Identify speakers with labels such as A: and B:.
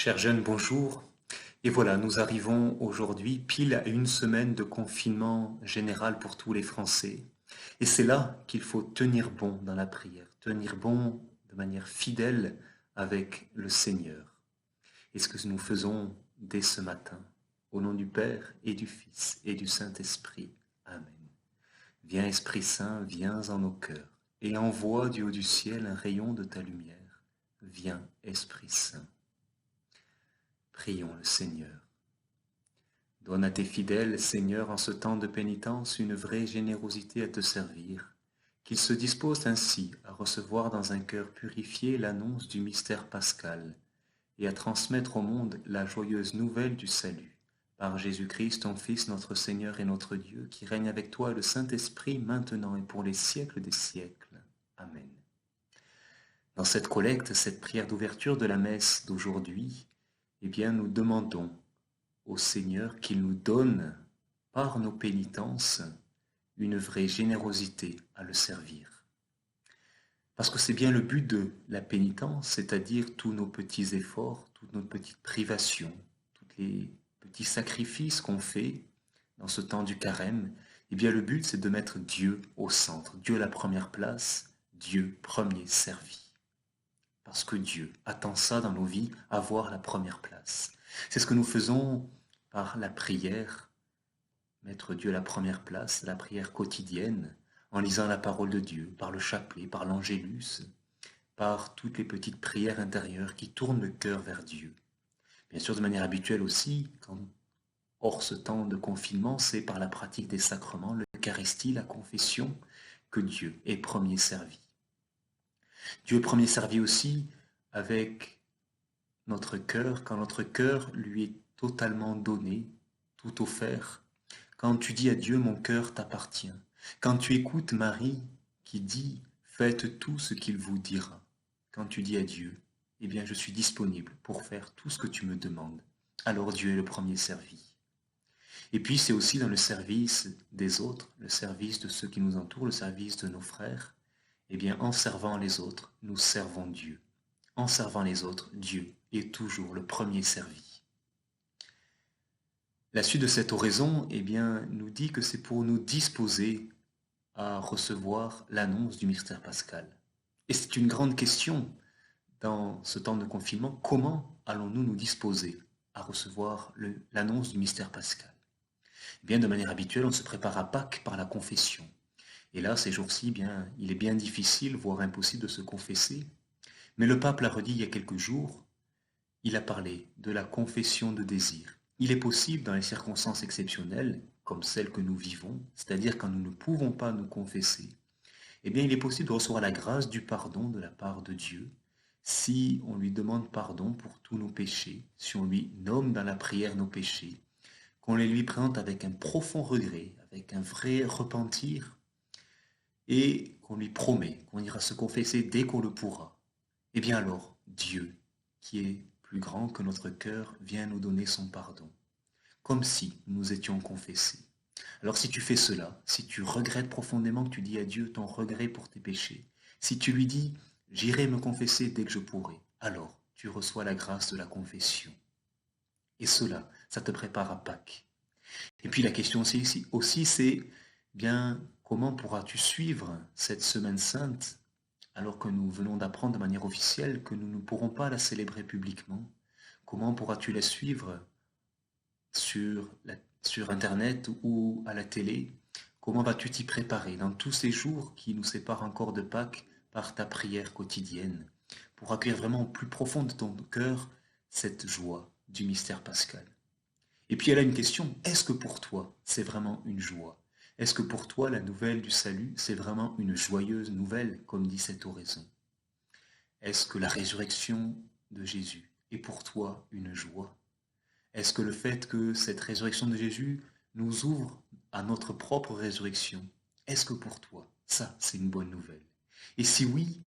A: Chers jeunes, bonjour. Et voilà, nous arrivons aujourd'hui pile à une semaine de confinement général pour tous les Français. Et c'est là qu'il faut tenir bon dans la prière, tenir bon de manière fidèle avec le Seigneur. Et ce que nous faisons dès ce matin, au nom du Père et du Fils et du Saint-Esprit. Amen. Viens Esprit Saint, viens en nos cœurs, et envoie du haut du ciel un rayon de ta lumière. Viens Esprit Saint. Prions le Seigneur. Donne à tes fidèles, Seigneur, en ce temps de pénitence, une vraie générosité à te servir, qu'ils se disposent ainsi à recevoir dans un cœur purifié l'annonce du mystère pascal et à transmettre au monde la joyeuse nouvelle du salut. Par Jésus-Christ, ton Fils, notre Seigneur et notre Dieu, qui règne avec toi et le Saint-Esprit, maintenant et pour les siècles des siècles. Amen. Dans cette collecte, cette prière d'ouverture de la messe d'aujourd'hui, eh bien, nous demandons au Seigneur qu'il nous donne, par nos pénitences, une vraie générosité à le servir. Parce que c'est bien le but de la pénitence, c'est-à-dire tous nos petits efforts, toutes nos petites privations, tous les petits sacrifices qu'on fait dans ce temps du carême, eh bien le but c'est de mettre Dieu au centre, Dieu à la première place, Dieu premier servi. Parce que Dieu attend ça dans nos vies, avoir la première place. C'est ce que nous faisons par la prière, mettre Dieu à la première place, la prière quotidienne, en lisant la parole de Dieu, par le chapelet, par l'angélus, par toutes les petites prières intérieures qui tournent le cœur vers Dieu. Bien sûr, de manière habituelle aussi, hors ce temps de confinement, c'est par la pratique des sacrements, l'Eucharistie, la confession, que Dieu est premier servi. Dieu est premier servi aussi avec notre cœur, quand notre cœur lui est totalement donné, tout offert. Quand tu dis à Dieu, mon cœur t'appartient. Quand tu écoutes Marie qui dit, faites tout ce qu'il vous dira. Quand tu dis à Dieu, eh bien je suis disponible pour faire tout ce que tu me demandes. Alors Dieu est le premier servi. Et puis c'est aussi dans le service des autres, le service de ceux qui nous entourent, le service de nos frères. Eh bien en servant les autres, nous servons Dieu. En servant les autres, Dieu est toujours le premier servi. La suite de cette oraison, eh bien, nous dit que c'est pour nous disposer à recevoir l'annonce du mystère pascal. Et c'est une grande question dans ce temps de confinement. Comment allons-nous nous disposer à recevoir l'annonce du mystère pascal? Eh bien, de manière habituelle, on se prépare à Pâques par la confession. Et là, ces jours-ci, bien, il est bien difficile, voire impossible de se confesser. Mais le pape l'a redit il y a quelques jours, il a parlé de la confession de désir. Il est possible, dans les circonstances exceptionnelles, comme celles que nous vivons, c'est-à-dire quand nous ne pouvons pas nous confesser, eh bien il est possible de recevoir la grâce du pardon de la part de Dieu, si on lui demande pardon pour tous nos péchés, si on lui nomme dans la prière nos péchés, qu'on les lui présente avec un profond regret, avec un vrai repentir, et qu'on lui promet qu'on ira se confesser dès qu'on le pourra. Eh bien alors, Dieu, qui est plus grand que notre cœur, vient nous donner son pardon, comme si nous nous étions confessés. Alors si tu fais cela, si tu regrettes profondément, que tu dis à Dieu ton regret pour tes péchés, si tu lui dis « j'irai me confesser dès que je pourrai », alors tu reçois la grâce de la confession. Et cela, ça te prépare à Pâques. Et puis la question aussi c'est, bien, comment pourras-tu suivre cette semaine sainte alors que nous venons d'apprendre de manière officielle que nous ne pourrons pas la célébrer publiquement? Comment pourras-tu la suivre sur, sur Internet ou à la télé? Comment vas-tu t'y préparer dans tous ces jours qui nous séparent encore de Pâques par ta prière quotidienne, pour accueillir vraiment au plus profond de ton cœur cette joie du mystère pascal? Et puis elle a une question, est-ce que pour toi c'est vraiment une joie? Est-ce que pour toi la nouvelle du salut c'est vraiment une joyeuse nouvelle, comme dit cette oraison? Est-ce que la résurrection de Jésus est pour toi une joie? Est-ce que le fait que cette résurrection de Jésus nous ouvre à notre propre résurrection, est-ce que pour toi, ça, c'est une bonne nouvelle? Et si oui,